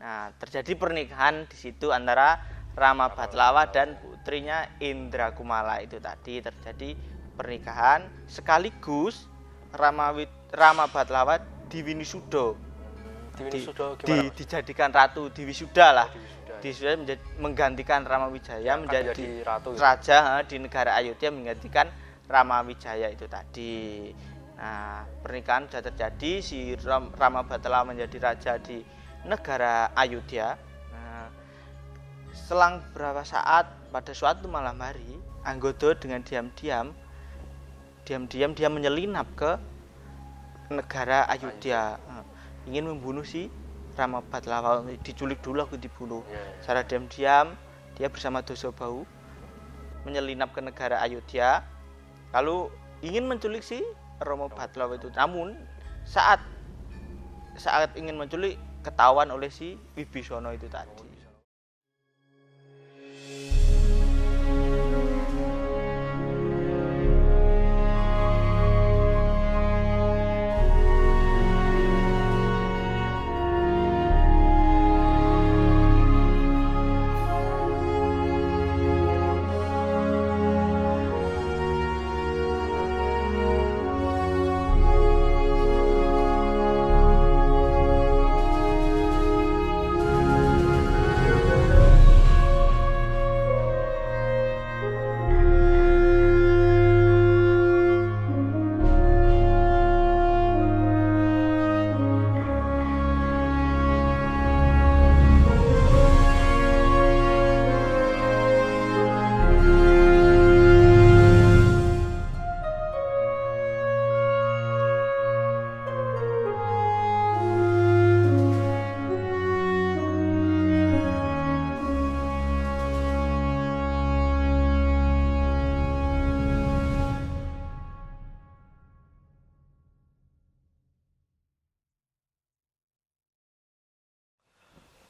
Nah, terjadi pernikahan di situ antara Rama Batlawa dan putrinya Indrakumala. Itu tadi terjadi pernikahan sekaligus Rama Batlawa diwisuda. Dijadikan ratu, diwisuda lah. Diwisuda menggantikan Ramawijaya menjadi raja di negara Ayodhya, menggantikan Ramawijaya itu tadi. Nah, pernikahan sudah terjadi, si Rama Batlawa menjadi raja di negara Ayodhya. Nah, selang beberapa saat pada suatu malam hari, Anggodo dengan diam-diam dia menyelinap ke negara Ayodhya. Ingin membunuh si Rama Batlawa, diculik dulu, aku dibunuh. Secara diam-diam dia bersama Dasabau menyelinap ke negara Ayodhya, lalu ingin menculik si Rama Batlawa itu. Namun saat ingin menculik, ketahuan oleh si Wibisana itu tadi.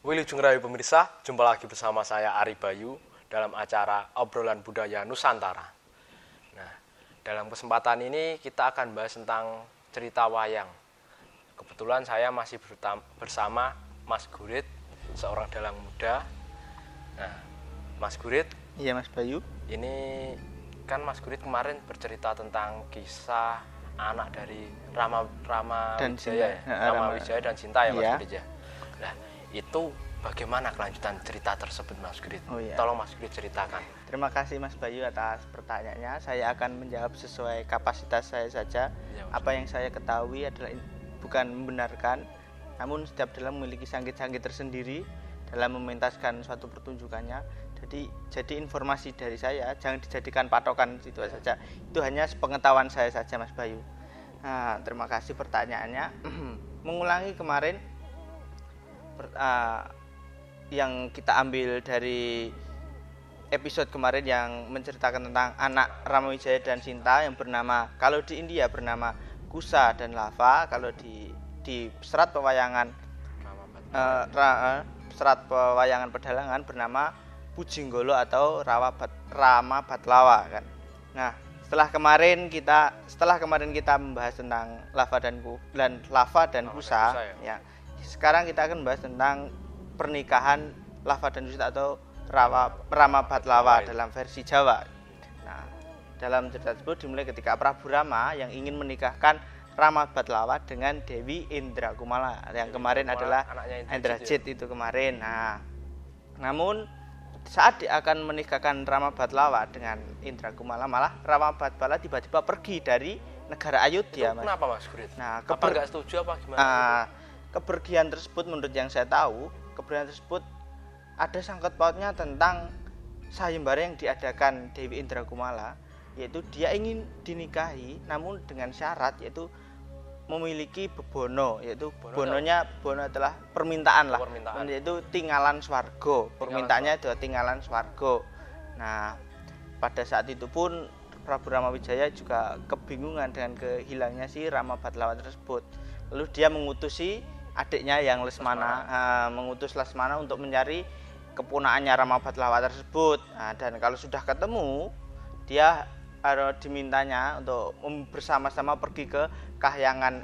Wilujeng Rayu pemirsa, jumpa lagi bersama saya Ari Bayu dalam acara Obrolan Budaya Nusantara. Nah, dalam kesempatan ini kita akan bahas tentang cerita wayang. Kebetulan saya masih bersama Mas Gurit, seorang dalang muda. Nah, Mas Gurit. Iya, Mas Bayu. Ini kan Mas Gurit kemarin bercerita tentang kisah anak dari Ramawijaya dan Sinta ya, Mas Gurit ya. Nah, itu bagaimana kelanjutan cerita tersebut, Mas Gurit? Tolong Mas Gurit ceritakan. Terima kasih Mas Bayu atas pertanyaannya. Saya akan menjawab sesuai kapasitas saya saja. Apa yang saya ketahui adalah bukan membenarkan, namun setiap dalang memiliki sanggit-sanggit tersendiri dalam mementaskan suatu pertunjukannya. Jadi informasi dari saya jangan dijadikan patokan situ saja. Itu hanya sepengetahuan saya saja, Mas Bayu. Nah, terima kasih pertanyaannya. Mengulangi kemarin yang kita ambil dari episode kemarin yang menceritakan tentang anak Ramawijaya dan Sinta yang bernama, kalau di India bernama Kusa dan Lava, kalau di serat pewayangan pedalangan bernama Pujinggolo atau Rama Batlawa kan. Nah, setelah kemarin kita membahas tentang Lava dan Kusa ya. Sekarang kita akan membahas tentang pernikahan Lava dan Kusa atau Rama Batlawa dalam versi Jawa. Nah, dalam cerita tersebut dimulai ketika Prabu Rama yang ingin menikahkan Rama Batlawa dengan Dewi Indrakumala. Yang kemarin adalah Indrajit itu kemarin. Nah, namun saat dia akan menikahkan Rama Batlawa dengan Indrakumala, malah Rama Batlawa tiba-tiba pergi dari negara Ayodhya. Kenapa, Mas Gurit? Nah, apa nggak setuju apa gimana? Kepergian tersebut menurut yang saya tahu, ada sangkut pautnya tentang sayembara yang diadakan Dewi Indrakumala, yaitu dia ingin dinikahi namun dengan syarat yaitu memiliki bebono, yaitu bono adalah permintaan lah, yaitu tinggalan swarga. Permintaannya itu tinggalan swarga. Nah, pada saat itu pun Prabu Ramawijaya juga kebingungan dengan kehilangnya si Rama Batlawa tersebut. Lalu dia mengutusi adiknya yang mengutus Lesmana untuk mencari keponakannya Rama Batlawa tersebut. Nah, dan kalau sudah ketemu, dia dimintanya untuk bersama-sama pergi ke kahyangan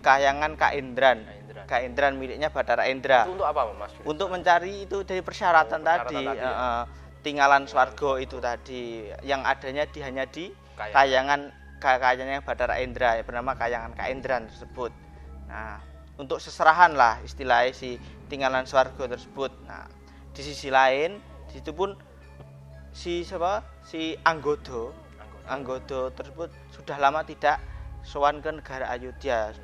Kahyangan Kaendran. Kaendran. Kaendran miliknya Bathara Indra. Itu untuk apa, Mas? Untuk mencari itu dari persyaratan tadi, ya? Tinggalan swarga itu tadi, yang adanya hanya di Kahyangan Bathara Indra, ya, bernama Kahyangan Kaendran tersebut. Nah, untuk seserahan lah istilahnya si tinggalan swarga tersebut. Nah, di sisi lain, di situ pun si Anggodo tersebut sudah lama tidak sowan ke negara Ayodhya,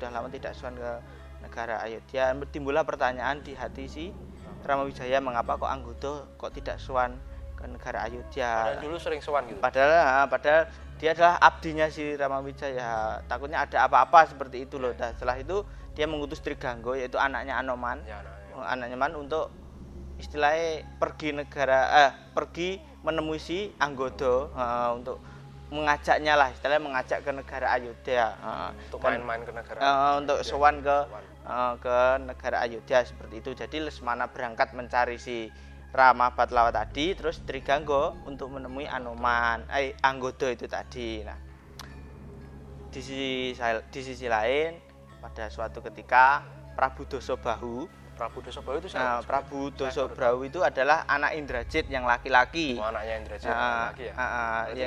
Timbullah pertanyaan di hati si Ramawijaya, mengapa kok Anggodo kok tidak sowan ke negara Ayodhya. Padahal dulu sering sowan gitu. Padahal dia adalah abdinya si Ramawijaya. Takutnya ada apa-apa seperti itu loh. Nah, setelah itu dia mengutus Triganggo, yaitu anaknya Anoman. Anaknya Anoman untuk istilahnya pergi menemui si Anggodo, untuk mengajaknya lah, istilahnya mengajak ke negara Ayodhya, untuk main-main ke negara, untuk sowan ke negara Ayodhya seperti itu. Jadi Lesmana berangkat mencari si Rama Batlawa tadi, terus Triganggo untuk menemui Anggodo itu tadi. Nah, di sisi lain, pada suatu ketika Prabu Dasabahu itu siapa? Prabu Dasabahu itu adalah anak Indrajit yang laki-laki. Anaknya Indrajit laki ya.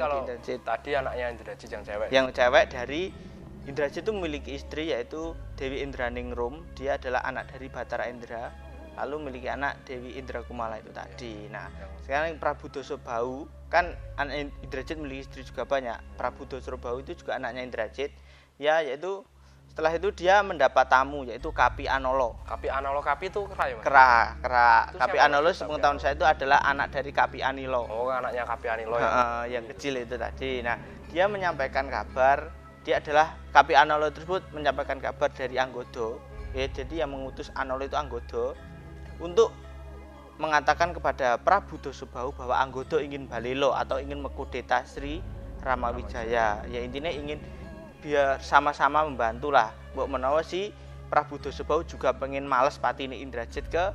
Kalau Indrajit tadi anaknya Indrajit yang cewek. Yang cewek dari Indrajit itu memiliki istri, yaitu Dewi Indraningrum. Dia adalah anak dari Bathara Indra, lalu memiliki anak Dewi Indrakumala itu tadi. Nah, sekarang Prabu Dasabahu kan anak Indrajit memiliki istri juga banyak. Prabu Dasabahu itu juga anaknya Indrajit, ya, yaitu setelah itu dia mendapat tamu, yaitu Kapi Anolo. Kapi itu kera ya, Mas? Kera. Kapi Anolo sepengetahuan saya itu adalah anak dari Kapi Anilo. Oh, anaknya Kapi Anilo ya. Yang kecil itu tadi. Nah, dia menyampaikan kabar, Kapi Anolo tersebut menyampaikan kabar dari Anggodo. Ya, jadi yang mengutus Anolo itu Anggodo untuk mengatakan kepada Prabu Dasabahu bahwa Anggodo ingin balelo atau ingin mengkudeta Sri Ramawijaya. Ya, intinya ingin biar sama-sama membantu lah. Mbok menawa si Prabu Dasabahu juga pengen males patine Indrajit ke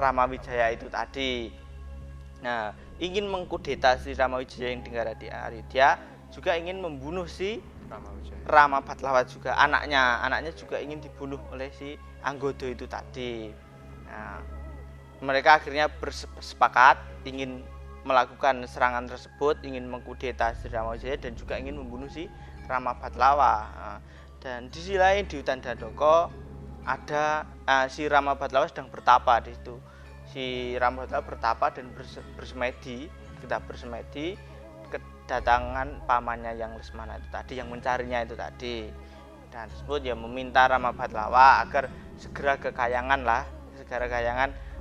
Ramawijaya itu tadi. Nah, ingin mengkudeta si Ramawijaya yang tinggal di Ayodhya, juga ingin membunuh si Rama Batlawa juga, anaknya juga ingin dibunuh oleh si Anggodo itu tadi. Nah, mereka akhirnya bersepakat ingin melakukan serangan tersebut, ingin mengkudeta si Ramawijaya dan juga ingin membunuh si Rama Batlawa. Dan di sisi lain di hutan Dandaka ada si Rama Batlawa sedang bertapa di situ. Si Rama Batlawa bertapa dan bersemedi kedatangan pamannya yang Lesmana itu tadi, yang mencarinya itu tadi. Dan tersebut ya meminta Rama Batlawa agar segera ke Kahyangan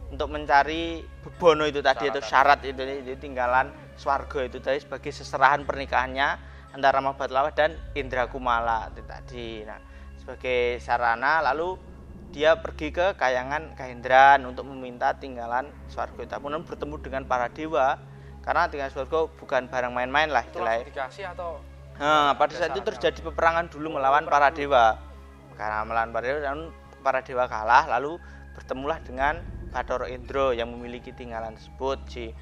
untuk mencari Bebono itu tadi, itu syarat itu tinggalan swarga itu tadi sebagai seserahan pernikahannya antara Rama Batlawa dan Indrakumala itu tadi. Nah, sebagai sarana lalu dia pergi ke Kahyangan Kaendran untuk meminta tinggalan swarga. Namun bertemu dengan para dewa, karena tinggalan swarga bukan barang main-main lah istilahnya. Pada saat itu terjadi peperangan dulu melawan para dewa. Karena melawan para dewa kalah, lalu bertemulah dengan Bathara Indra yang memiliki tinggalan tersebut. Si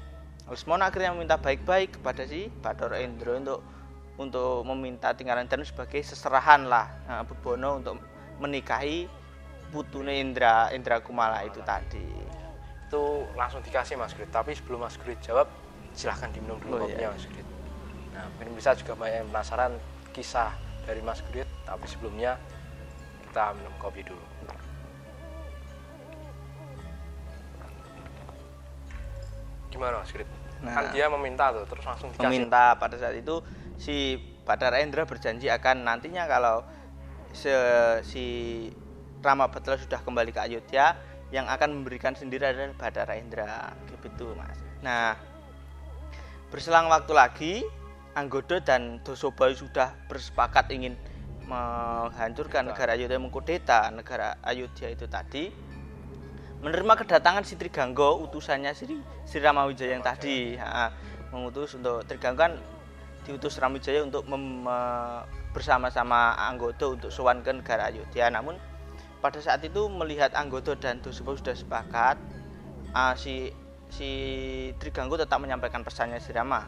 Lesmana akhirnya meminta baik-baik kepada si Bathara Indra untuk meminta tinggalan dan sebagai seserahan lah Bebono untuk menikahi putune Indrakumala itu tadi. Itu langsung dikasih Mas Grit. Tapi sebelum Mas Grit jawab, silahkan diminum dulu kopinya Mas Grit. Nah, mungkin bisa juga banyak yang penasaran kisah dari Mas Grit, tapi sebelumnya kita minum kopi dulu. Gimana Mas Grit? Kan dia meminta tuh, terus langsung dikasih. Meminta. Pada saat itu si Bathara Indra berjanji akan nantinya kalau si Rama Batlawa sudah kembali ke Ayodhya, yang akan memberikan sendiri adalah Bathara Indra, gitu Mas. Nah, berselang waktu lagi Anggodo dan Dasabahu sudah bersepakat ingin menghancurkan negara Ayodhya, mengkudeta negara Ayodhya itu tadi. Menerima kedatangan si Triganggo, utusannya Sri Ramawijaya yang tadi, mengutus untuk Triganggo kan diutus Ramawijaya untuk bersama-sama Anggodo untuk sowan ke negara Ayodhya. Namun pada saat itu melihat Anggodo dan Dasabahu sudah sepakat, si Triganggo tetap menyampaikan pesannya si Rama.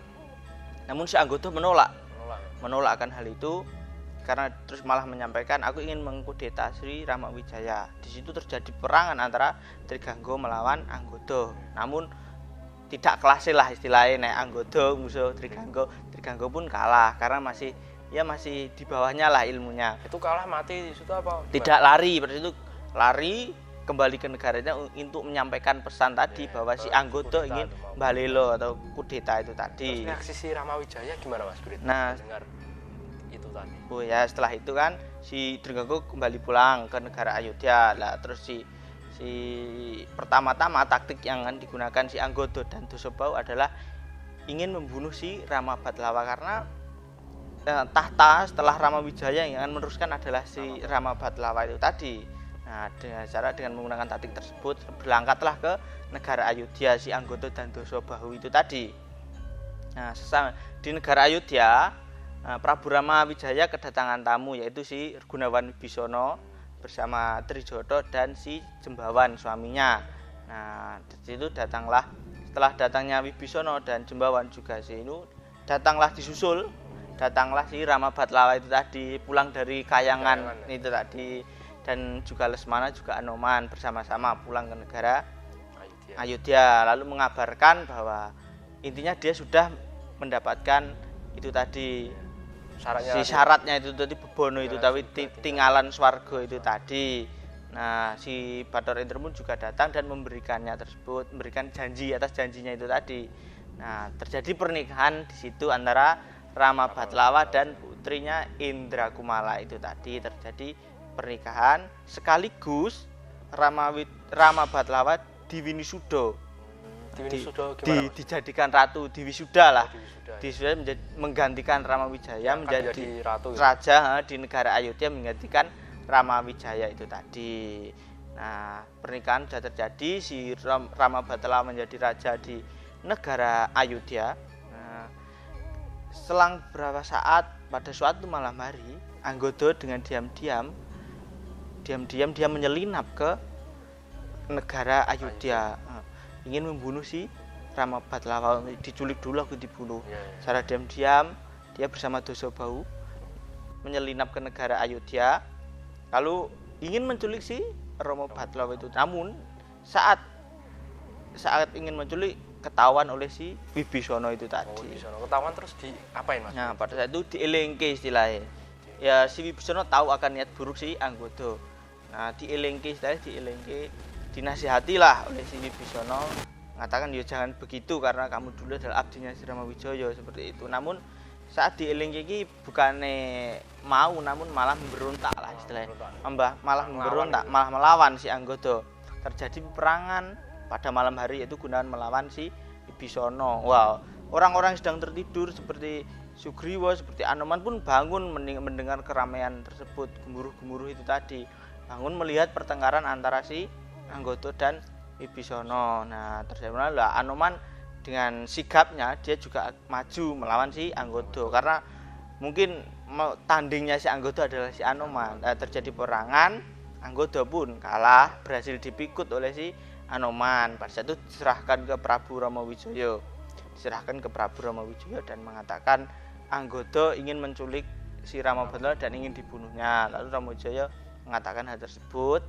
Namun si Anggodo menolak akan hal itu karena terus malah menyampaikan aku ingin mengkudeta Sri Ramawijaya. Di situ terjadi perangan antara Trigangga melawan Anggada. Namun tidak kelas lah istilahnya, nek Anggada musuh Trigangga pun kalah karena masih di bawahnya lah ilmunya. Itu kalah mati di situ apa? Tidak lari, pada itu lari kembali ke negaranya untuk menyampaikan pesan tadi bahwa si Anggada ingin balelo atau kudeta itu tadi. Terus reaksi si Ramawijaya gimana Mas Gurit? Nah, dengar itu tadi. Oh ya, setelah itu kan si Trigangga kembali pulang ke negara Ayodhya. Lah terus si pertama-tama taktik yang akan digunakan si Anggada dan Dasabau adalah ingin membunuh si Rama Batlava karena tahta setelah Ramawijaya yang akan meneruskan adalah si Rama Batlava itu tadi. Nah, dengan menggunakan taktik tersebut berangkatlah ke negara Ayodhya si Anggada dan Dasabau itu tadi. Nah, di negara Ayodhya, Prabu Ramawijaya kedatangan tamu yaitu si Gunawan Wibisana bersama Trijatha dan si Jembawan suaminya. Nah, di situ setelah datangnya Wibisana dan Jembawan juga si itu datanglah si Rama Batlava itu tadi pulang dari Kayangan itu tadi. Dan juga Lesmana juga Anoman bersama-sama pulang ke negara Ayodhya, lalu mengabarkan bahwa intinya dia sudah mendapatkan itu tadi syaratnya itu tadi bebono itu tapi tinggalan swarga itu tadi. Nah, si Bathara Indramun juga datang dan memberikan janji atas janjinya itu tadi. Nah, terjadi pernikahan di situ antara Rama Batlava dan putrinya Indrakumala itu tadi, terjadi pernikahan sekaligus Rama Batlava diwisuda. Dijadikan ratu, diwisuda lah. Diwisuda menggantikan Ramawijaya menjadi raja di negara Ayodhya, menggantikan Ramawijaya itu tadi. Nah, pernikahan sudah terjadi, si Rama Batlava menjadi raja di negara Ayodhya. Nah, selang beberapa saat pada suatu malam hari, Anggada dengan diam-diam dia menyelinap ke negara Ayodhya, ingin membunuh si Rama Batlava. Diculik dulu, aku dibunuh. Secara diam-diam dia bersama Dasabau menyelinap ke negara Ayodhya, lalu ingin menculik si Rama Batlava itu. Namun saat ingin menculik ketahuan oleh si Wibisana itu tadi. Ketahuan terus diapain Mas? Nah, pada saat itu dielingke istilahnya. Ya, si Wibisana tahu akan niat buruk si Anggada. Nah, dielingke, dinasihatilah oleh si Wibisana, mengatakan ya jangan begitu karena kamu dulu adalah abdinya si Ramawijaya seperti itu. Namun saat dielingke iki bukannya mau, namun malah memberontak lah istilahnya. Malah memberontak, malah melawan si Anggada. Terjadi peperangan pada malam hari, yaitu Gunawan melawan si Wibisana. Wow, orang-orang yang sedang tertidur seperti Sugriwa, seperti Anoman pun bangun mendengar keramaian tersebut, gemuruh-gemuruh itu tadi. Bangun melihat pertengkaran antara si Anggada dan Wibisana. Nah, terjadilah Anoman dengan sigapnya dia juga maju melawan si Anggada karena mungkin tandingnya si Anggada adalah si Anoman. Nah, terjadi perangan, Anggada pun kalah, berhasil dipikut oleh si Anoman. Pada saat itu diserahkan ke Prabu Ramawijaya. Dan mengatakan Anggada ingin menculik si Rama Batlava dan ingin dibunuhnya. Lalu Ramawijaya mengatakan hal tersebut.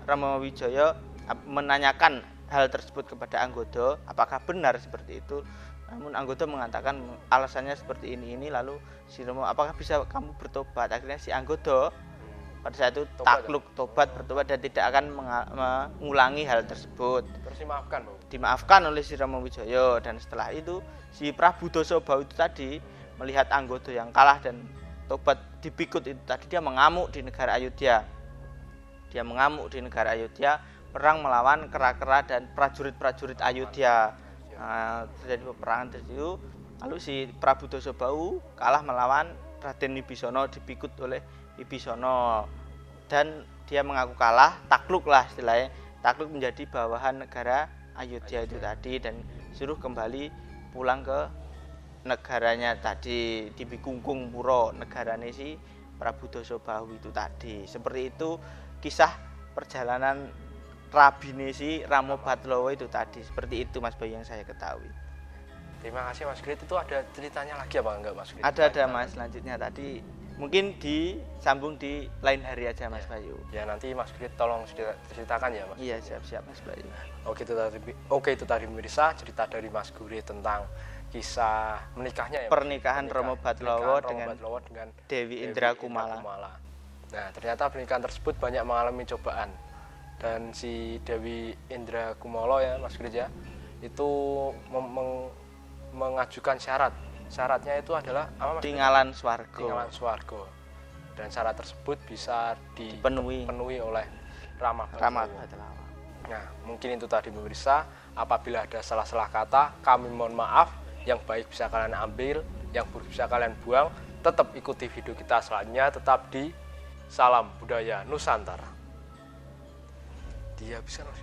Ramawijaya menanyakan hal tersebut kepada Anggada, apakah benar seperti itu. Namun Anggada mengatakan alasannya seperti ini. Lalu si Rama, apakah bisa kamu bertobat? Akhirnya si Anggada pada saat itu bertobat dan tidak akan mengulangi hal tersebut. Terus dimaafkan oleh si Ramawijaya. Dan setelah itu si Prabu Dasabau itu tadi melihat Anggada yang kalah dan tobat dipikut itu tadi, dia mengamuk di negara Ayodhya. Perang melawan kera-kera dan prajurit-prajurit Ayodhya. Terjadi peperangan di situ. Lalu si Prabu Dasabau kalah melawan Raden Wibisana, dipikut oleh Wibisana dan dia mengaku kalah, takluk lah istilahnya. Takluk menjadi bawahan negara Ayodhya itu tadi dan suruh kembali pulang ke negaranya tadi, di Bikungkung Pura, negaranya si Prabu Dasabau itu tadi. Seperti itu kisah perjalanan rabine si Rama Batlava itu tadi. Seperti itu Mas Bayu yang saya ketahui. Terima kasih Mas Grit. Itu ada ceritanya lagi apa enggak Mas Grit? Ada Mas, selanjutnya tadi Mungkin disambung di lain hari aja Mas Bayu. Ya nanti Mas Guri tolong ceritakan ya Mas. Iya siap-siap Mas Bayu. Oke itu tadi pemirsa cerita dari Mas Guri tentang kisah menikahnya ya. Pernikahan Romo Batlowo dengan Dewi Indra Kumala. Nah ternyata pernikahan tersebut banyak mengalami cobaan. Dan si Dewi Indra Kumala ya Mas Guri ya, itu mengajukan syaratnya itu adalah apa Mas? Tinggalan swarga. Tinggalan swarga. Dan syarat tersebut bisa dipenuhi oleh Rama Batlowo. Nah, mungkin itu tadi pemirsa. Apabila ada salah-salah kata, kami mohon maaf. Yang baik bisa kalian ambil, yang buruk bisa kalian buang. Tetap ikuti video kita selanjutnya. Tetap di Salam Budaya Nusantara. Dia bisa Mas.